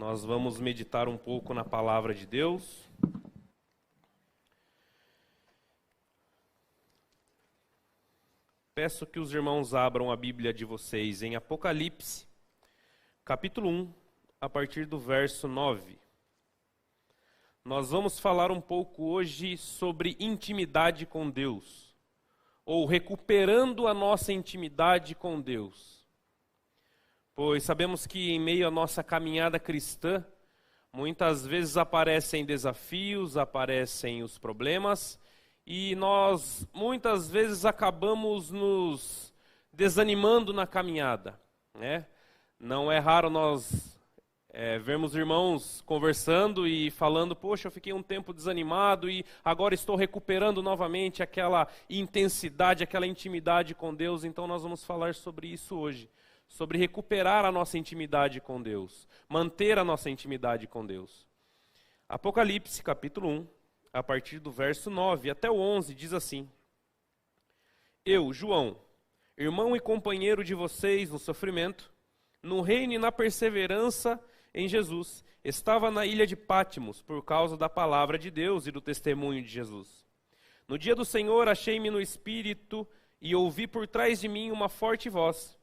Nós vamos meditar um pouco na palavra de Deus. Peço que os irmãos abram a Bíblia de vocês em Apocalipse, capítulo 1, a partir do verso 9. Nós vamos falar um pouco hoje sobre intimidade com Deus, ou recuperando a nossa intimidade com Deus. Pois sabemos que em meio à nossa caminhada cristã, muitas vezes aparecem desafios, aparecem os problemas, e nós muitas vezes acabamos nos desanimando na caminhada, né? Não é raro nós vermos irmãos conversando e falando: poxa, eu fiquei um tempo desanimado e agora estou recuperando novamente aquela intensidade, aquela intimidade com Deus. Então nós vamos falar sobre isso hoje, sobre recuperar a nossa intimidade com Deus, manter a nossa intimidade com Deus. Apocalipse, capítulo 1, a partir do verso 9 até o 11, diz assim: Eu, João, irmão e companheiro de vocês no sofrimento, no reino e na perseverança em Jesus, estava na ilha de Pátimos por causa da palavra de Deus e do testemunho de Jesus. No dia do Senhor achei-me no Espírito e ouvi por trás de mim uma forte voz,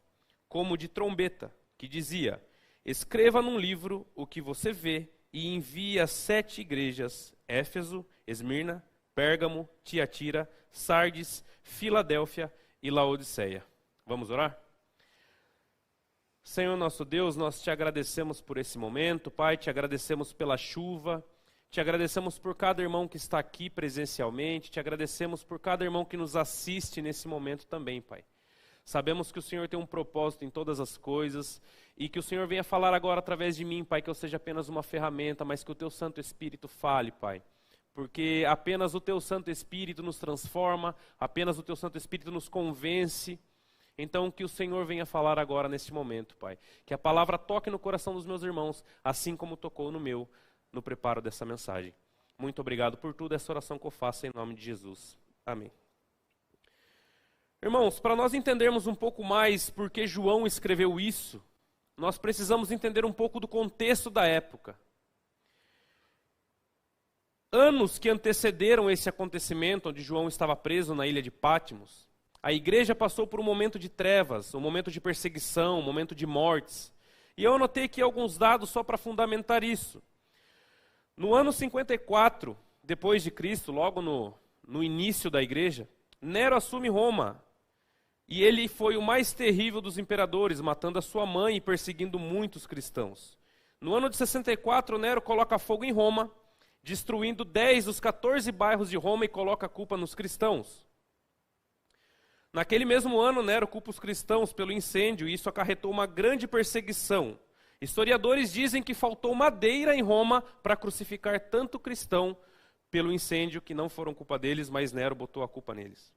como de trombeta, que dizia: Escreva num livro o que você vê e envie às 7 igrejas: Éfeso, Esmirna, Pérgamo, Tiatira, Sardes, Filadélfia e Laodiceia. Vamos orar? Senhor nosso Deus, nós te agradecemos por esse momento, Pai, te agradecemos pela chuva, te agradecemos por cada irmão que está aqui presencialmente, te agradecemos por cada irmão que nos assiste nesse momento também, Pai. Sabemos que o Senhor tem um propósito em todas as coisas e que o Senhor venha falar agora através de mim, Pai, que eu seja apenas uma ferramenta, mas que o Teu Santo Espírito fale, Pai. Porque apenas o Teu Santo Espírito nos transforma, apenas o Teu Santo Espírito nos convence. Então que o Senhor venha falar agora neste momento, Pai. Que a palavra toque no coração dos meus irmãos, assim como tocou no meu, no preparo dessa mensagem. Muito obrigado por tudo, essa oração que eu faço em nome de Jesus. Amém. Irmãos, para nós entendermos um pouco mais por que João escreveu isso, nós precisamos entender um pouco do contexto da época. Anos que antecederam esse acontecimento, onde João estava preso na ilha de Pátimos, a igreja passou por um momento de trevas, um momento de perseguição, um momento de mortes. E eu anotei aqui alguns dados só para fundamentar isso. No ano 54, depois de Cristo, logo no início da igreja, Nero assume Roma. E ele foi o mais terrível dos imperadores, matando a sua mãe e perseguindo muitos cristãos. No ano de 64, Nero coloca fogo em Roma, destruindo 10 dos 14 bairros de Roma e coloca a culpa nos cristãos. Naquele mesmo ano, Nero culpa os cristãos pelo incêndio e isso acarretou uma grande perseguição. Historiadores dizem que faltou madeira em Roma para crucificar tanto cristão pelo incêndio, que não foram culpa deles, mas Nero botou a culpa neles.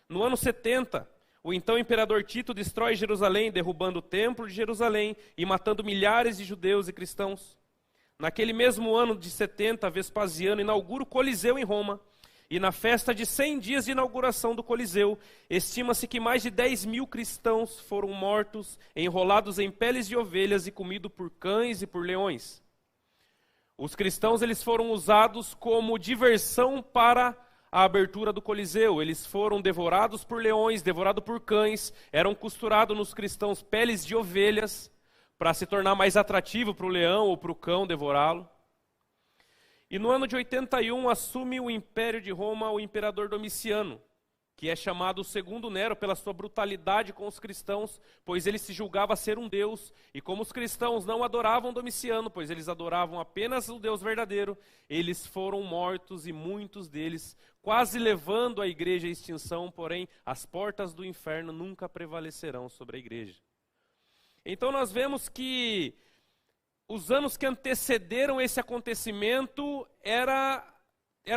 No ano 70, o então imperador Tito destrói Jerusalém, derrubando o templo de Jerusalém e matando milhares de judeus e cristãos. Naquele mesmo ano de 70, Vespasiano inaugura o Coliseu em Roma. E na festa de 100 dias de inauguração do Coliseu, estima-se que mais de 10.000 cristãos foram mortos, enrolados em peles de ovelhas e comidos por cães e por leões. Os cristãos eles foram usados como diversão para a abertura do Coliseu. Eles foram devorados por leões, devorados por cães, eram costurados nos cristãos peles de ovelhas para se tornar mais atrativo para o leão ou para o cão devorá-lo. E no ano de 81 assume o Império de Roma o imperador Domiciano, que é chamado o segundo Nero pela sua brutalidade com os cristãos, pois ele se julgava ser um deus, e como os cristãos não adoravam Domiciano, pois eles adoravam apenas o Deus verdadeiro, eles foram mortos e muitos deles, quase levando a igreja à extinção, porém as portas do inferno nunca prevalecerão sobre a igreja. Então nós vemos que os anos que antecederam esse acontecimento era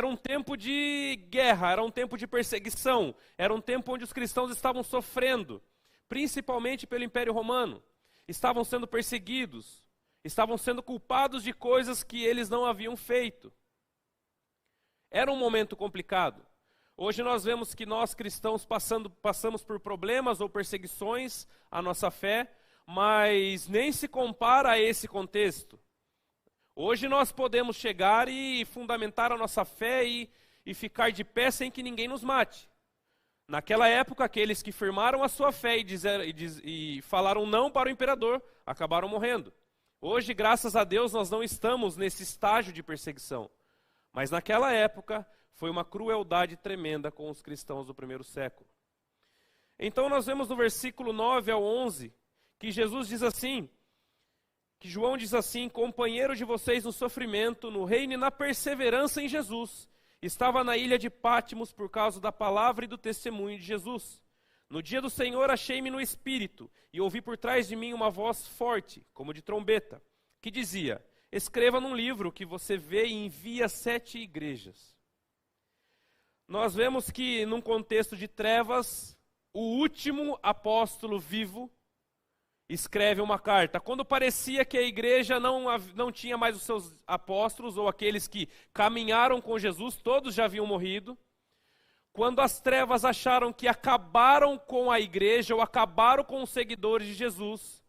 um tempo de guerra, era um tempo de perseguição, era um tempo onde os cristãos estavam sofrendo, principalmente pelo Império Romano. Estavam sendo perseguidos, estavam sendo culpados de coisas que eles não haviam feito. Era um momento complicado. Hoje nós vemos que nós cristãos passamos por problemas ou perseguições à nossa fé, mas nem se compara a esse contexto. Hoje nós podemos chegar e fundamentar a nossa fé e ficar de pé sem que ninguém nos mate. Naquela época, aqueles que firmaram a sua fé e falaram não para o imperador, acabaram morrendo. Hoje, graças a Deus, nós não estamos nesse estágio de perseguição. Mas naquela época, foi uma crueldade tremenda com os cristãos do primeiro século. Então nós vemos no versículo 9 ao 11, que Jesus diz assim, que João diz assim: companheiro de vocês no sofrimento, no reino e na perseverança em Jesus. Estava na ilha de Pátimos por causa da palavra e do testemunho de Jesus. No dia do Senhor achei-me no Espírito, e ouvi por trás de mim uma voz forte, como de trombeta, que dizia: escreva num livro que você vê e envia a 7 igrejas. Nós vemos que, num contexto de trevas, o último apóstolo vivo escreve uma carta. Quando parecia que a igreja não tinha mais os seus apóstolos, ou aqueles que caminharam com Jesus, todos já haviam morrido. Quando as trevas acharam que acabaram com a igreja, ou acabaram com os seguidores de Jesus,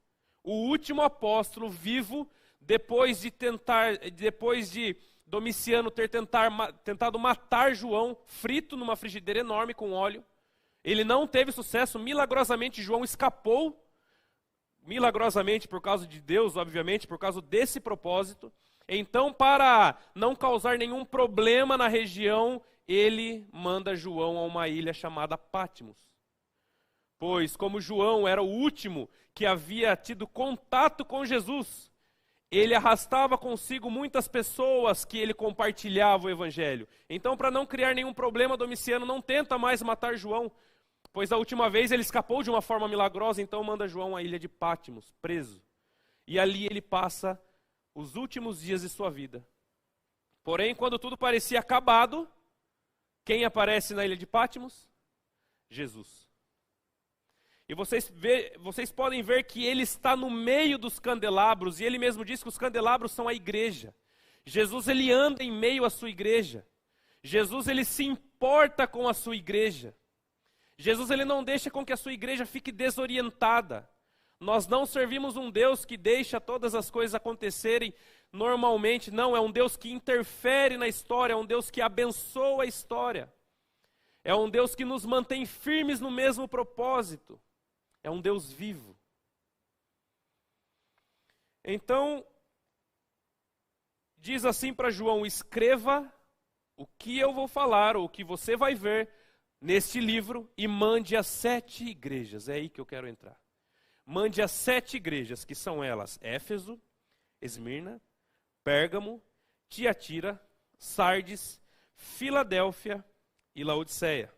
o último apóstolo vivo, depois de Domiciano ter tentado matar João, frito numa frigideira enorme com óleo, ele não teve sucesso. Milagrosamente João escapou, milagrosamente por causa de Deus, obviamente, por causa desse propósito. Então, para não causar nenhum problema na região, ele manda João a uma ilha chamada Pátimos. Pois, como João era o último que havia tido contato com Jesus, ele arrastava consigo muitas pessoas que ele compartilhava o evangelho. Então, para não criar nenhum problema, Domiciano não tenta mais matar João, pois da última vez ele escapou de uma forma milagrosa, então manda João à ilha de Pátimos, preso. E ali ele passa os últimos dias de sua vida. Porém, quando tudo parecia acabado, quem aparece na ilha de Pátimos? Jesus. E vocês podem ver que ele está no meio dos candelabros, e ele mesmo diz que os candelabros são a igreja. Jesus, ele anda em meio à sua igreja. Jesus, ele se importa com a sua igreja. Jesus, ele não deixa com que a sua igreja fique desorientada. Nós não servimos um Deus que deixa todas as coisas acontecerem normalmente. Não, é um Deus que interfere na história, é um Deus que abençoa a história. É um Deus que nos mantém firmes no mesmo propósito. É um Deus vivo. Então, diz assim para João: escreva o que eu vou falar, ou o que você vai ver neste livro, e mande às 7 igrejas. É aí que eu quero entrar. Mande às 7 igrejas, que são elas: Éfeso, Esmirna, Pérgamo, Tiatira, Sardes, Filadélfia e Laodiceia.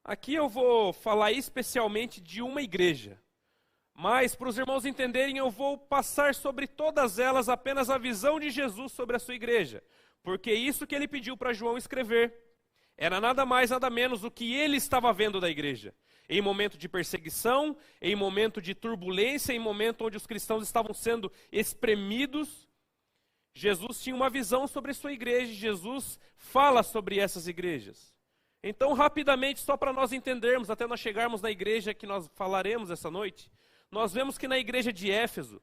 Aqui eu vou falar especialmente de uma igreja, mas para os irmãos entenderem, eu vou passar sobre todas elas apenas a visão de Jesus sobre a sua igreja, porque isso que ele pediu para João escrever era nada mais, nada menos do que ele estava vendo da igreja. Em momento de perseguição, em momento de turbulência, em momento onde os cristãos estavam sendo espremidos, Jesus tinha uma visão sobre a sua igreja, Jesus fala sobre essas igrejas. Então, rapidamente, só para nós entendermos, até nós chegarmos na igreja que nós falaremos essa noite, nós vemos que na igreja de Éfeso,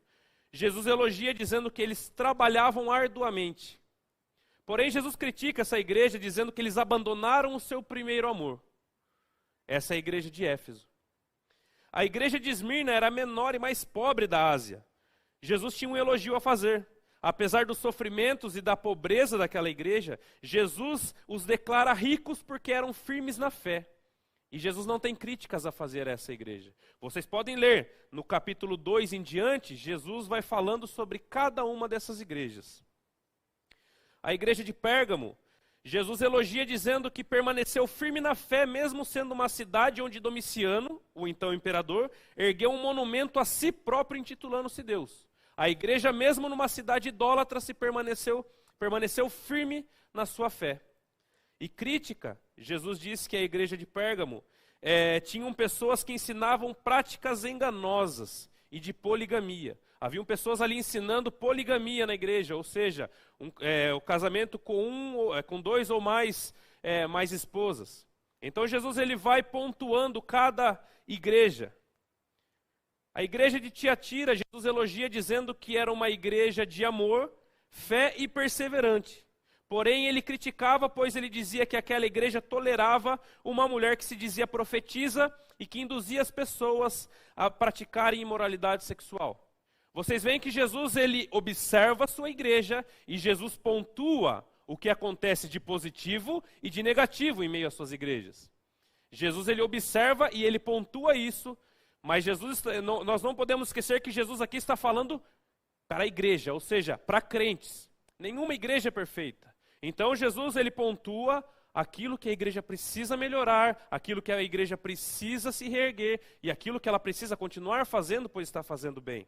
Jesus elogia dizendo que eles trabalhavam arduamente. Porém, Jesus critica essa igreja dizendo que eles abandonaram o seu primeiro amor. Essa é a igreja de Éfeso. A igreja de Esmirna era a menor e mais pobre da Ásia. Jesus tinha um elogio a fazer. Apesar dos sofrimentos e da pobreza daquela igreja, Jesus os declara ricos porque eram firmes na fé. E Jesus não tem críticas a fazer a essa igreja. Vocês podem ler, no capítulo 2 em diante, Jesus vai falando sobre cada uma dessas igrejas. A igreja de Pérgamo, Jesus elogia dizendo que permaneceu firme na fé, mesmo sendo uma cidade onde Domiciano, o então imperador, ergueu um monumento a si próprio intitulando-se Deus. A igreja, mesmo numa cidade idólatra, permaneceu firme na sua fé. E crítica, Jesus disse que a igreja de Pérgamo tinham pessoas que ensinavam práticas enganosas e de poligamia. Haviam pessoas ali ensinando poligamia na igreja, ou seja, o casamento com 2 ou mais esposas. Então Jesus ele vai pontuando cada igreja. A igreja de Tiatira, Jesus elogia dizendo que era uma igreja de amor, fé e perseverante. Porém, ele criticava, pois ele dizia que aquela igreja tolerava uma mulher que se dizia profetisa e que induzia as pessoas a praticarem imoralidade sexual. Vocês veem que Jesus ele observa a sua igreja e Jesus pontua o que acontece de positivo e de negativo em meio às suas igrejas. Jesus ele observa e ele pontua isso, mas nós não podemos esquecer que Jesus aqui está falando para a igreja, ou seja, para crentes. Nenhuma igreja é perfeita. Então Jesus ele pontua aquilo que a igreja precisa melhorar, aquilo que a igreja precisa se reerguer e aquilo que ela precisa continuar fazendo, pois está fazendo bem.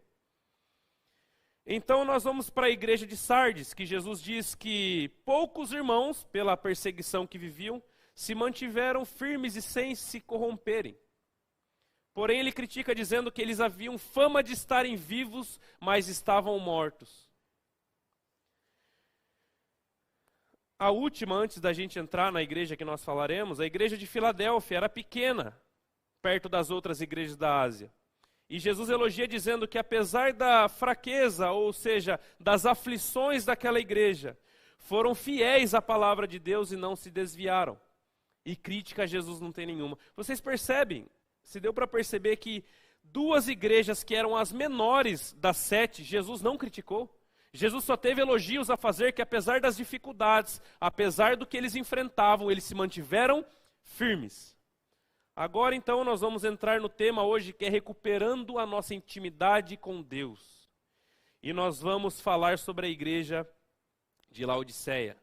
Então nós vamos para a igreja de Sardes, que Jesus diz que poucos irmãos, pela perseguição que viviam, se mantiveram firmes e sem se corromperem. Porém ele critica dizendo que eles haviam fama de estarem vivos, mas estavam mortos. A última, antes da gente entrar na igreja que nós falaremos, a igreja de Filadélfia era pequena, perto das outras igrejas da Ásia. E Jesus elogia dizendo que apesar da fraqueza, ou seja, das aflições daquela igreja, foram fiéis à palavra de Deus e não se desviaram. E crítica a Jesus não tem nenhuma. Vocês percebem, se deu para perceber que duas igrejas que eram as menores das 7, Jesus não criticou? Jesus só teve elogios a fazer que apesar das dificuldades, apesar do que eles enfrentavam, eles se mantiveram firmes. Agora então nós vamos entrar no tema hoje que é recuperando a nossa intimidade com Deus. E nós vamos falar sobre a igreja de Laodiceia.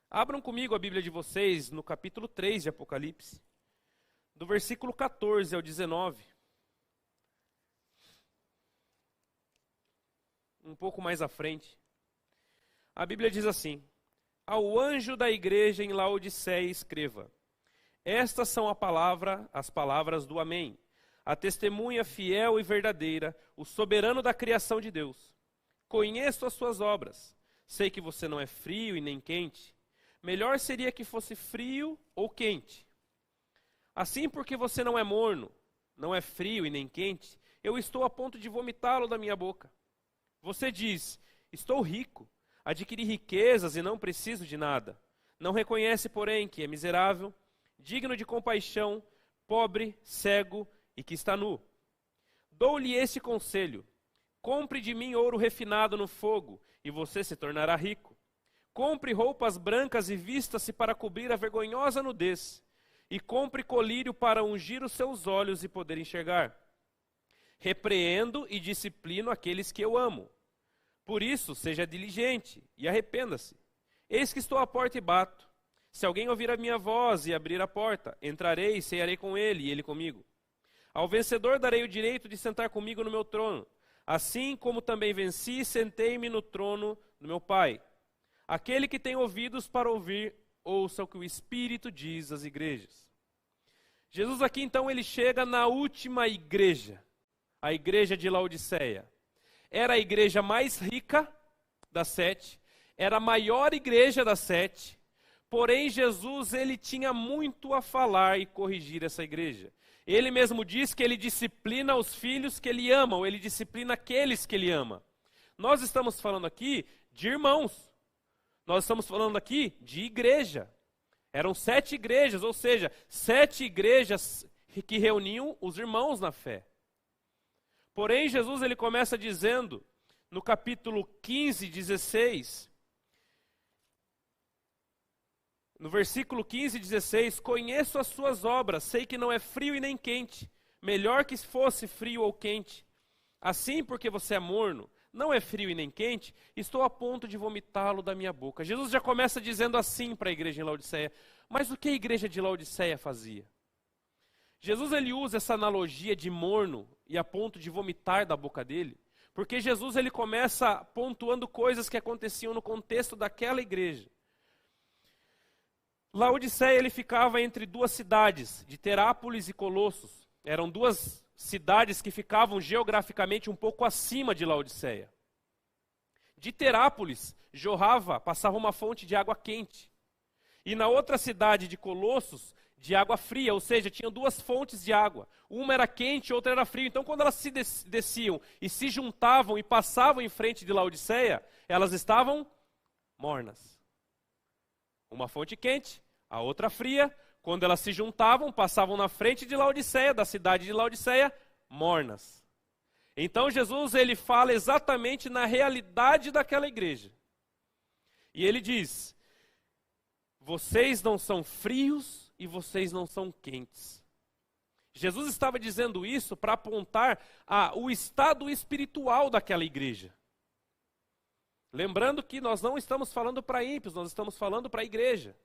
Abram comigo a Bíblia de vocês no capítulo 3 de Apocalipse, do versículo 14 ao 19. Um pouco mais à frente. A Bíblia diz assim: Ao anjo da igreja em Laodiceia escreva: Estas são as palavras do Amém, a testemunha fiel e verdadeira, o soberano da criação de Deus. Conheço as suas obras, sei que você não é frio e nem quente. Melhor seria que fosse frio ou quente. Assim, porque você não é morno, não é frio e nem quente, eu estou a ponto de vomitá-lo da minha boca. Você diz: estou rico, adquiri riquezas e não preciso de nada. Não reconhece, porém, que é miserável, digno de compaixão, pobre, cego e que está nu. Dou-lhe este conselho: compre de mim ouro refinado no fogo, e você se tornará rico. Compre roupas brancas e vista-se para cobrir a vergonhosa nudez, e compre colírio para ungir os seus olhos e poder enxergar. Repreendo e disciplino aqueles que eu amo. Por isso, seja diligente e arrependa-se. Eis que estou à porta e bato. Se alguém ouvir a minha voz e abrir a porta, entrarei e cearei com ele e ele comigo. Ao vencedor darei o direito de sentar comigo no meu trono, assim como também venci e sentei-me no trono do meu Pai. Aquele que tem ouvidos para ouvir, ouça o que o Espírito diz às igrejas. Jesus aqui então ele chega na última igreja, a igreja de Laodiceia. Era a igreja mais rica das 7, era a maior igreja das 7, porém Jesus ele tinha muito a falar e corrigir essa igreja. Ele mesmo diz que ele disciplina os filhos que ele ama, ou ele disciplina aqueles que ele ama. Nós estamos falando aqui de irmãos. Nós estamos falando aqui de igreja. Eram 7 igrejas, ou seja, 7 igrejas que reuniam os irmãos na fé. Porém, Jesus ele começa dizendo, no capítulo 15, 16, no versículo 15 e 16, conheço as suas obras, sei que não é frio e nem quente, melhor que fosse frio ou quente. Assim, porque você é morno, não é frio e nem quente, estou a ponto de vomitá-lo da minha boca. Jesus já começa dizendo assim para a igreja em Laodiceia. Mas o que a igreja de Laodiceia fazia? Jesus ele usa essa analogia de morno e a ponto de vomitar da boca dele, porque Jesus ele começa pontuando coisas que aconteciam no contexto daquela igreja. Laodiceia ele ficava entre 2 cidades, de Terápolis e Colossos. Eram 2 cidades que ficavam geograficamente um pouco acima de Laodiceia. De Terápolis passava uma fonte de água quente. E na outra cidade de Colossos, de água fria, ou seja, tinham duas fontes de água. Uma era quente, outra era fria. Então, quando elas se desciam e se juntavam e passavam em frente de Laodiceia, elas estavam mornas. Uma fonte quente, a outra fria. Quando elas se juntavam, passavam na frente de Laodiceia, da cidade de Laodiceia, mornas. Então, Jesus, ele fala exatamente na realidade daquela igreja. E ele diz: vocês não são frios e vocês não são quentes. Jesus estava dizendo isso para apontar o estado espiritual daquela igreja. Lembrando que nós não estamos falando para ímpios, nós estamos falando para a igreja.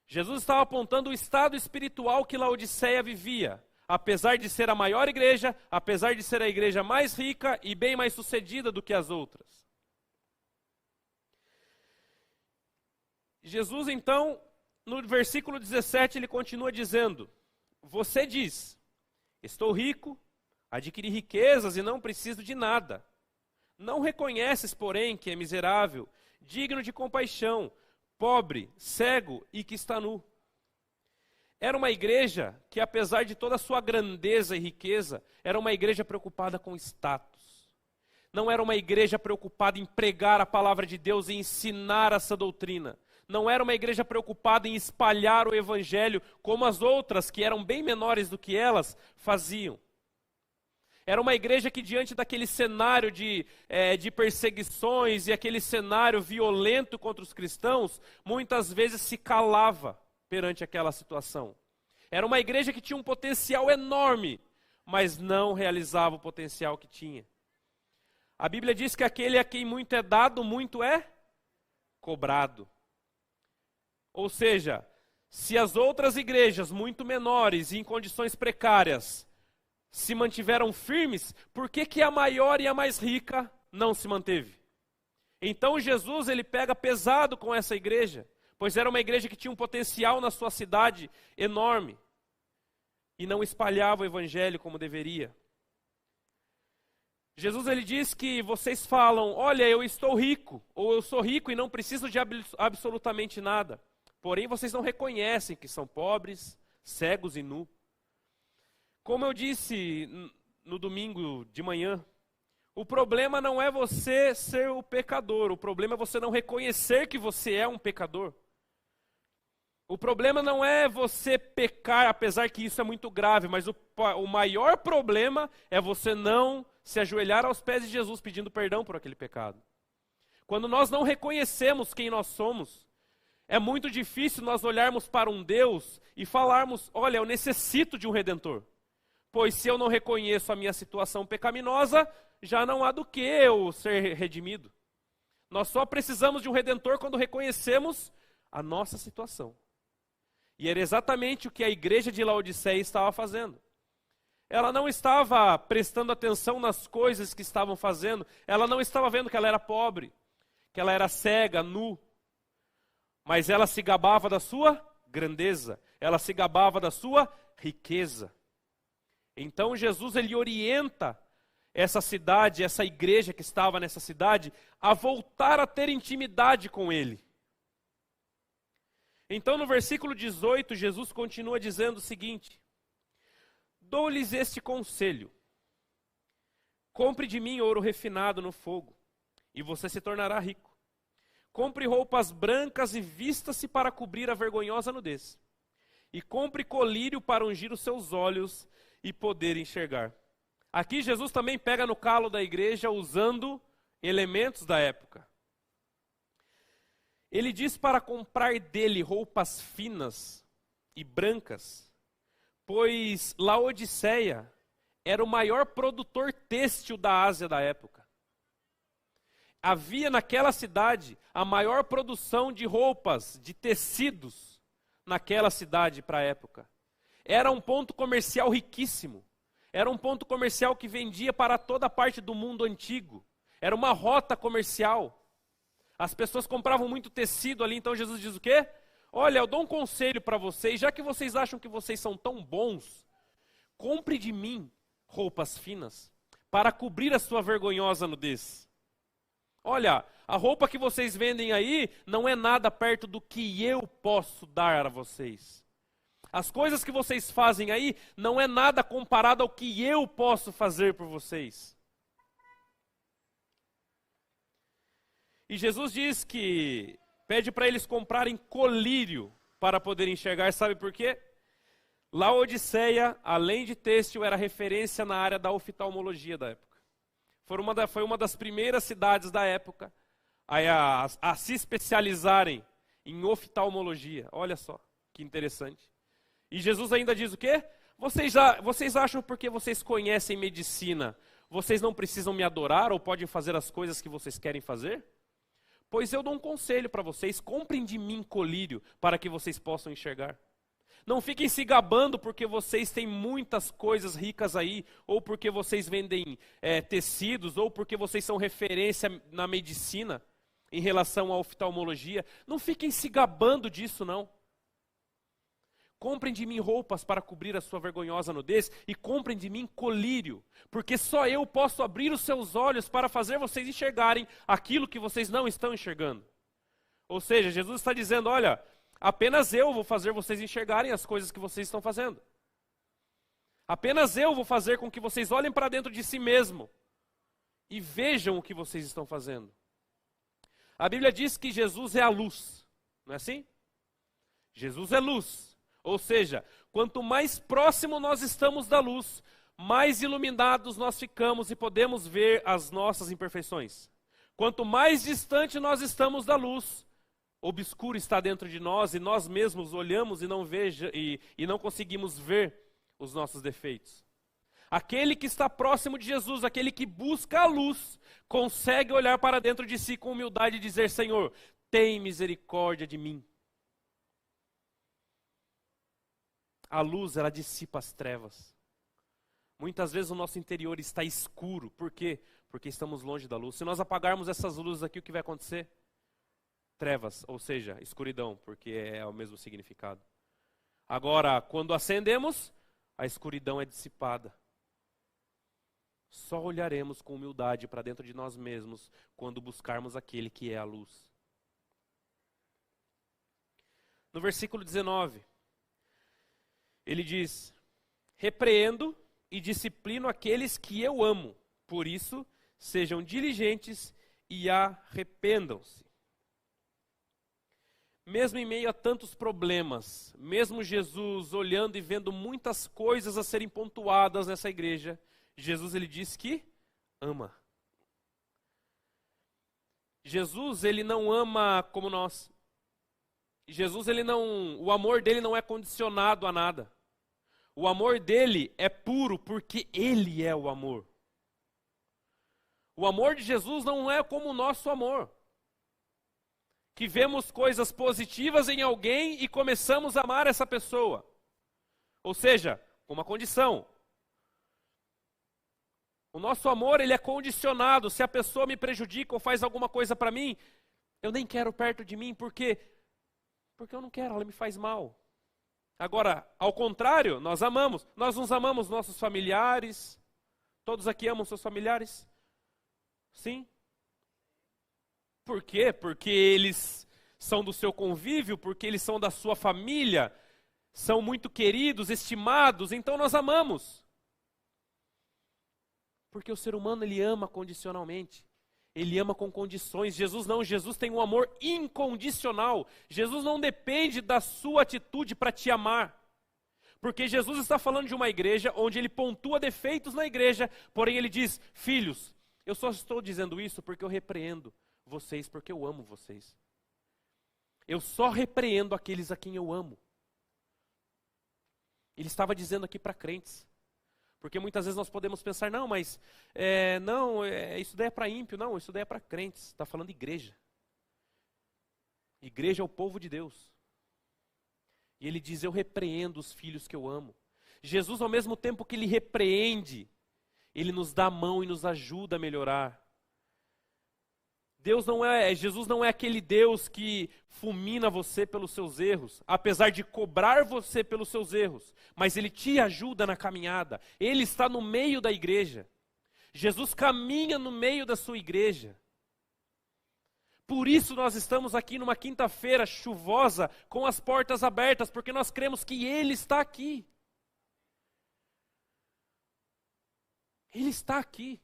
Jesus estava apontando o estado espiritual que Laodiceia vivia. Apesar de ser a maior igreja, apesar de ser a igreja mais rica e bem mais sucedida do que as outras. Jesus, então, no versículo 17, ele continua dizendo: você diz, estou rico, adquiri riquezas e não preciso de nada. Não reconheces, porém, que é miserável, digno de compaixão, pobre, cego e que está nu. Era uma igreja que, apesar de toda a sua grandeza e riqueza, era uma igreja preocupada com status. Não era uma igreja preocupada em pregar a palavra de Deus e ensinar essa doutrina. Não era uma igreja preocupada em espalhar o evangelho como as outras, que eram bem menores do que elas, faziam. Era uma igreja que, diante daquele cenário de perseguições e aquele cenário violento contra os cristãos, muitas vezes se calava perante aquela situação. Era uma igreja que tinha um potencial enorme, mas não realizava o potencial que tinha. A Bíblia diz que aquele a quem muito é dado, muito é cobrado. Ou seja, se as outras igrejas, muito menores e em condições precárias, se mantiveram firmes, por que a maior e a mais rica não se manteve? Então Jesus, ele pega pesado com essa igreja, pois era uma igreja que tinha um potencial na sua cidade enorme, e não espalhava o evangelho como deveria. Jesus, ele diz que vocês falam: olha, eu estou rico, ou eu sou rico e não preciso de absolutamente nada. Porém, vocês não reconhecem que são pobres, cegos e nu. Como eu disse no domingo de manhã, o problema não é você ser o pecador, o problema é você não reconhecer que você é um pecador. O problema não é você pecar, apesar que isso é muito grave, mas o maior problema é você não se ajoelhar aos pés de Jesus pedindo perdão por aquele pecado. Quando nós não reconhecemos quem nós somos, é muito difícil nós olharmos para um Deus e falarmos: olha, eu necessito de um Redentor. Pois se eu não reconheço a minha situação pecaminosa, já não há do que eu ser redimido. Nós só precisamos de um Redentor quando reconhecemos a nossa situação. E era exatamente o que a igreja de Laodiceia estava fazendo. Ela não estava prestando atenção nas coisas que estavam fazendo. Ela não estava vendo que ela era pobre, que ela era cega, nu. Mas ela se gabava da sua grandeza. Ela se gabava da sua riqueza. Então Jesus, ele orienta essa cidade, essa igreja que estava nessa cidade, a voltar a ter intimidade com ele. Então no versículo 18, Jesus continua dizendo o seguinte: dou-lhes este conselho, compre de mim ouro refinado no fogo, e você se tornará rico. Compre roupas brancas e vista-se para cobrir a vergonhosa nudez. E compre colírio para ungir os seus olhos e poder enxergar. Aqui Jesus também pega no calo da igreja usando elementos da época. Ele diz para comprar dele roupas finas e brancas, pois Laodiceia era o maior produtor têxtil da Ásia da época. Havia naquela cidade a maior produção de roupas, de tecidos, naquela cidade para a época. Era um ponto comercial riquíssimo. Era um ponto comercial que vendia para toda a parte do mundo antigo. Era uma rota comercial. As pessoas compravam muito tecido ali, então Jesus diz o quê? Olha, eu dou um conselho para vocês, já que vocês acham que vocês são tão bons, compre de mim roupas finas para cobrir a sua vergonhosa nudez. Olha, a roupa que vocês vendem aí não é nada perto do que eu posso dar a vocês. As coisas que vocês fazem aí não é nada comparado ao que eu posso fazer por vocês. E Jesus diz que pede para eles comprarem colírio para poder enxergar. Sabe por quê? Laodiceia, além de têxtil, era referência na área da oftalmologia da época. Foi uma das primeiras cidades da época a se especializarem em oftalmologia. Olha só, que interessante. E Jesus ainda diz o quê? Vocês acham porque vocês conhecem medicina, vocês não precisam me adorar ou podem fazer as coisas que vocês querem fazer? Pois eu dou um conselho para vocês, comprem de mim colírio para que vocês possam enxergar. Não fiquem se gabando porque vocês têm muitas coisas ricas aí, ou porque vocês vendem tecidos, ou porque vocês são referência na medicina em relação à oftalmologia. Não fiquem se gabando disso, não. Comprem de mim roupas para cobrir a sua vergonhosa nudez e comprem de mim colírio, porque só eu posso abrir os seus olhos para fazer vocês enxergarem aquilo que vocês não estão enxergando. Ou seja, Jesus está dizendo, olha, apenas eu vou fazer vocês enxergarem as coisas que vocês estão fazendo. Apenas eu vou fazer com que vocês olhem para dentro de si mesmo e vejam o que vocês estão fazendo. A Bíblia diz que Jesus é a luz, não é assim? Jesus é luz. Ou seja, quanto mais próximo nós estamos da luz, mais iluminados nós ficamos e podemos ver as nossas imperfeições. Quanto mais distante nós estamos da luz, obscuro está dentro de nós e nós mesmos olhamos e não conseguimos ver os nossos defeitos. Aquele que está próximo de Jesus, aquele que busca a luz, consegue olhar para dentro de si com humildade e dizer, Senhor, tem misericórdia de mim. A luz, ela dissipa as trevas. Muitas vezes o nosso interior está escuro. Por quê? Porque estamos longe da luz. Se nós apagarmos essas luzes aqui, o que vai acontecer? Trevas, ou seja, escuridão, porque é o mesmo significado. Agora, quando acendemos, a escuridão é dissipada. Só olharemos com humildade para dentro de nós mesmos quando buscarmos aquele que é a luz. No versículo 19, ele diz, repreendo e disciplino aqueles que eu amo, por isso sejam diligentes e arrependam-se. Mesmo em meio a tantos problemas, mesmo Jesus olhando e vendo muitas coisas a serem pontuadas nessa igreja, Jesus ele diz que ama. Jesus ele não ama como nós. Jesus o amor dele não é condicionado a nada. O amor dele é puro porque ele é o amor. O amor de Jesus não é como o nosso amor, que vemos coisas positivas em alguém e começamos a amar essa pessoa. Ou seja, com uma condição. O nosso amor, ele é condicionado. Se a pessoa me prejudica ou faz alguma coisa para mim, eu nem quero perto de mim, porque eu não quero, ela me faz mal. Agora, ao contrário, nós amamos. Nós nos amamos nossos familiares. Todos aqui amam seus familiares? Sim? Por quê? Porque eles são do seu convívio, porque eles são da sua família, são muito queridos, estimados, então nós amamos. Porque o ser humano, ele ama condicionalmente. Ele ama com condições. Jesus não, Jesus tem um amor incondicional. Jesus não depende da sua atitude para te amar. Porque Jesus está falando de uma igreja onde ele pontua defeitos na igreja, porém ele diz, filhos, eu só estou dizendo isso porque eu repreendo vocês, porque eu amo vocês. Eu só repreendo aqueles a quem eu amo. Ele estava dizendo aqui para crentes. Porque muitas vezes nós podemos pensar, não, mas isso daí é para ímpio. Não, isso daí é para crentes. Está falando igreja. Igreja é o povo de Deus. E ele diz, eu repreendo os filhos que eu amo. Jesus, ao mesmo tempo que ele repreende, ele nos dá a mão e nos ajuda a melhorar. Jesus não é aquele Deus que fulmina você pelos seus erros, apesar de cobrar você pelos seus erros, mas ele te ajuda na caminhada. Ele está no meio da igreja. Jesus caminha no meio da sua igreja. Por isso nós estamos aqui numa quinta-feira chuvosa, com as portas abertas, porque nós cremos que Ele está aqui. Ele está aqui.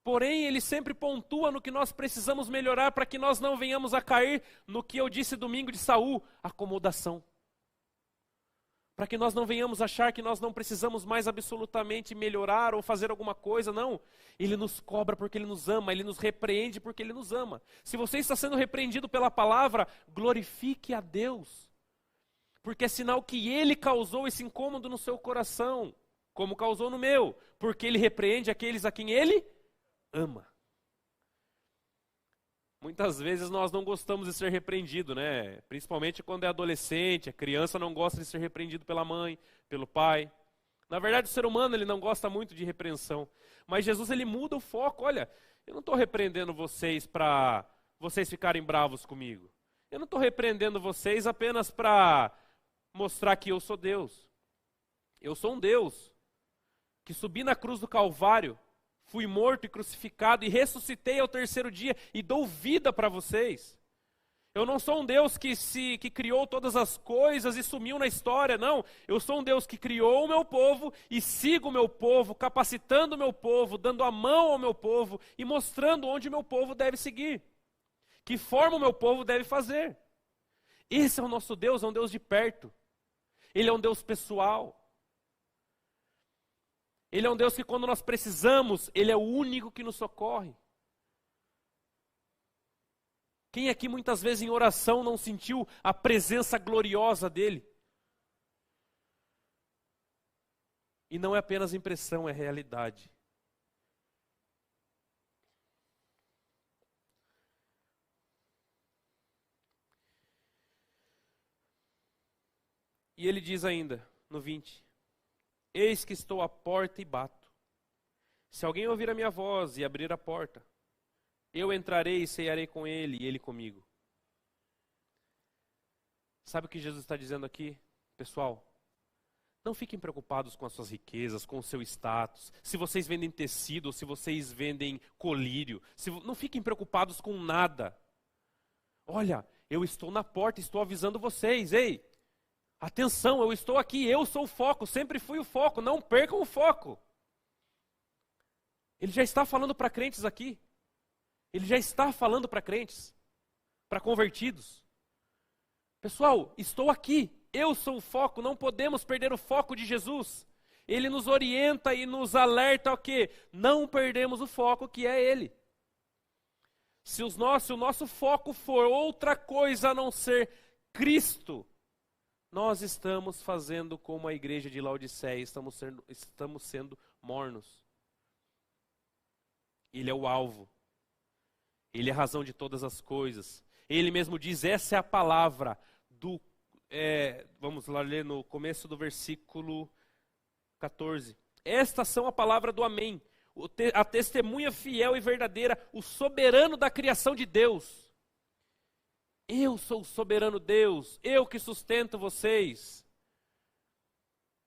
Porém, Ele sempre pontua no que nós precisamos melhorar para que nós não venhamos a cair no que eu disse domingo de Saul, acomodação. Para que nós não venhamos achar que nós não precisamos mais absolutamente melhorar ou fazer alguma coisa, não. Ele nos cobra porque Ele nos ama, Ele nos repreende porque Ele nos ama. Se você está sendo repreendido pela palavra, glorifique a Deus. Porque é sinal que Ele causou esse incômodo no seu coração, como causou no meu. Porque Ele repreende aqueles a quem Ele ama. Muitas vezes nós não gostamos de ser repreendido, né? Principalmente quando é adolescente, a criança não gosta de ser repreendido pela mãe, pelo pai. Na verdade, o ser humano ele não gosta muito de repreensão. Mas Jesus ele muda o foco. Olha, eu não estou repreendendo vocês para vocês ficarem bravos comigo. Eu não estou repreendendo vocês apenas para mostrar que eu sou Deus. Eu sou um Deus que subi na cruz do Calvário, fui morto e crucificado e ressuscitei ao terceiro dia e dou vida para vocês. Eu não sou um Deus que criou todas as coisas e sumiu na história, não. Eu sou um Deus que criou o meu povo e sigo o meu povo, capacitando o meu povo, dando a mão ao meu povo e mostrando onde o meu povo deve seguir. Que forma o meu povo deve fazer. Esse é o nosso Deus, é um Deus de perto. Ele é um Deus pessoal. Ele é um Deus que quando nós precisamos, Ele é o único que nos socorre. Quem aqui muitas vezes em oração não sentiu a presença gloriosa dEle? E não é apenas impressão, é realidade. E Ele diz ainda, no 20... Eis que estou à porta e bato. Se alguém ouvir a minha voz e abrir a porta, eu entrarei e cearei com ele e ele comigo. Sabe o que Jesus está dizendo aqui? Pessoal, não fiquem preocupados com as suas riquezas, com o seu status, se vocês vendem tecido ou se vocês vendem colírio. Não fiquem preocupados com nada. Olha, eu estou na porta, estou avisando vocês, ei. Atenção, eu estou aqui, eu sou o foco, sempre fui o foco, não percam o foco. Ele já está falando para crentes aqui. Ele já está falando para crentes, para convertidos. Pessoal, estou aqui, eu sou o foco, não podemos perder o foco de Jesus. Ele nos orienta e nos alerta ao quê? Não perdemos o foco que é Ele. Se o nosso foco for outra coisa a não ser Cristo, nós estamos fazendo como a igreja de Laodiceia, estamos sendo mornos. Ele é o alvo. Ele é a razão de todas as coisas. Ele mesmo diz, essa é a palavra do... vamos lá ler no começo do versículo 14. Estas são a palavra do amém, a testemunha fiel e verdadeira, o soberano da criação de Deus. Eu sou o soberano Deus, eu que sustento vocês.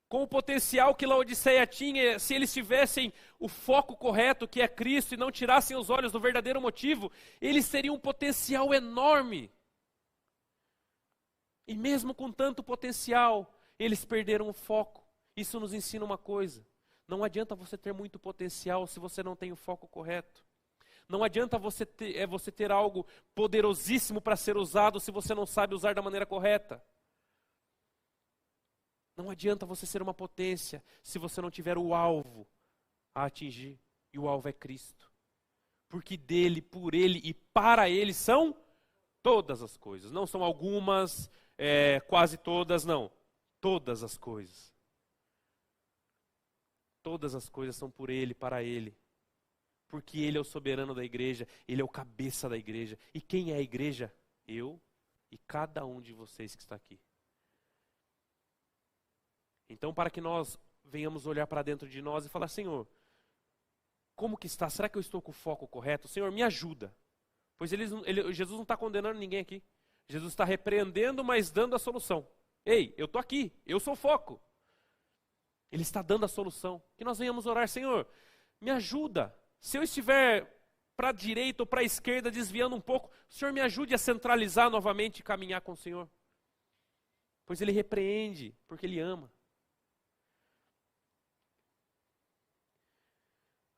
Com o potencial que Laodiceia tinha, se eles tivessem o foco correto, que é Cristo, e não tirassem os olhos do verdadeiro motivo, eles teriam um potencial enorme. E mesmo com tanto potencial, eles perderam o foco. Isso nos ensina uma coisa: não adianta você ter muito potencial se você não tem o foco correto. Não adianta você ter algo poderosíssimo para ser usado se você não sabe usar da maneira correta. Não adianta você ser uma potência se você não tiver o alvo a atingir. E o alvo é Cristo. Porque dele, por ele e para ele são todas as coisas. Não são algumas, quase todas, não. Todas as coisas. Todas as coisas são por ele, para ele. Porque ele é o soberano da igreja, ele é o cabeça da igreja. E quem é a igreja? Eu e cada um de vocês que está aqui. Então, para que nós venhamos olhar para dentro de nós e falar, Senhor, como que está? Será que eu estou com o foco correto? Senhor, me ajuda. Pois Jesus não está condenando ninguém aqui. Jesus está repreendendo, mas dando a solução. Ei, eu estou aqui, eu sou o foco. Ele está dando a solução. Que nós venhamos orar, Senhor, me ajuda. Se eu estiver para a direita ou para a esquerda, desviando um pouco, o Senhor me ajude a centralizar novamente e caminhar com o Senhor. Pois Ele repreende, porque Ele ama.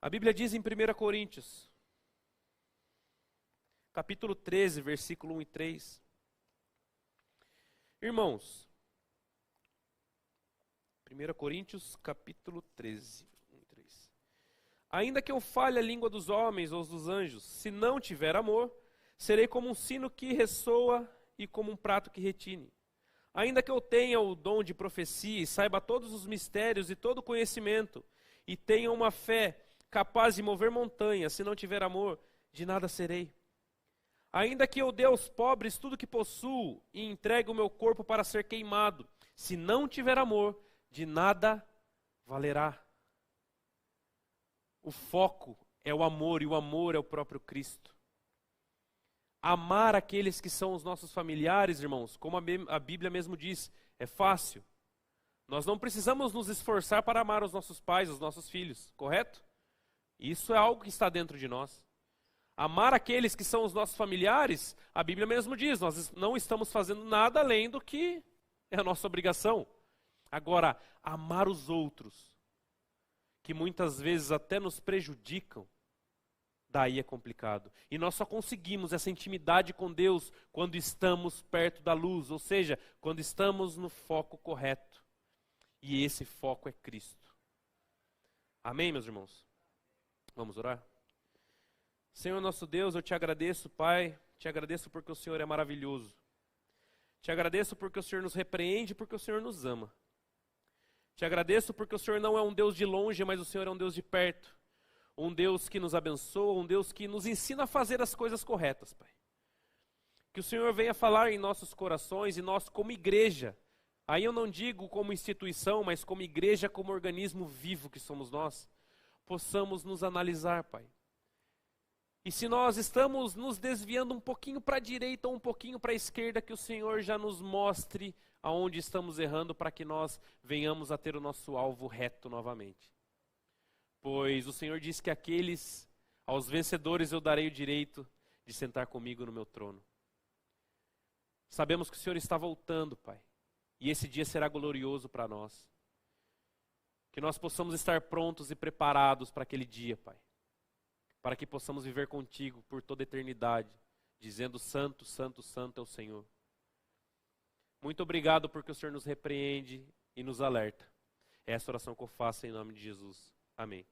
A Bíblia diz em 1 Coríntios, capítulo 13, versículo 1 e 3. Irmãos, 1 Coríntios, capítulo 13, 1 e 3. Ainda que eu fale a língua dos homens ou dos anjos, se não tiver amor, serei como um sino que ressoa e como um prato que retine. Ainda que eu tenha o dom de profecia e saiba todos os mistérios e todo o conhecimento, e tenha uma fé capaz de mover montanhas, se não tiver amor, de nada serei. Ainda que eu dê aos pobres tudo que possuo e entregue o meu corpo para ser queimado, se não tiver amor, de nada valerá. O foco é o amor, e o amor é o próprio Cristo. Amar aqueles que são os nossos familiares, irmãos, como a Bíblia mesmo diz, é fácil. Nós não precisamos nos esforçar para amar os nossos pais, os nossos filhos, correto? Isso é algo que está dentro de nós. Amar aqueles que são os nossos familiares, a Bíblia mesmo diz, nós não estamos fazendo nada além do que é a nossa obrigação. Agora, amar os outros, que muitas vezes até nos prejudicam, daí é complicado. E nós só conseguimos essa intimidade com Deus quando estamos perto da luz, ou seja, quando estamos no foco correto. E esse foco é Cristo. Amém, meus irmãos? Vamos orar? Senhor nosso Deus, eu te agradeço, Pai, te agradeço porque o Senhor é maravilhoso. Te agradeço porque o Senhor nos repreende, porque o Senhor nos ama. Te agradeço porque o Senhor não é um Deus de longe, mas o Senhor é um Deus de perto. Um Deus que nos abençoa, um Deus que nos ensina a fazer as coisas corretas, Pai. Que o Senhor venha falar em nossos corações e nós como igreja, aí eu não digo como instituição, mas como igreja, como organismo vivo que somos nós, possamos nos analisar, Pai. E se nós estamos nos desviando um pouquinho para a direita ou um pouquinho para a esquerda, que o Senhor já nos mostre aonde estamos errando para que nós venhamos a ter o nosso alvo reto novamente. Pois o Senhor diz que aos vencedores eu darei o direito de sentar comigo no meu trono. Sabemos que o Senhor está voltando, Pai, e esse dia será glorioso para nós. Que nós possamos estar prontos e preparados para aquele dia, Pai. Para que possamos viver contigo por toda a eternidade, dizendo santo, santo, santo é o Senhor. Muito obrigado porque o Senhor nos repreende e nos alerta. É essa oração que eu faço em nome de Jesus. Amém.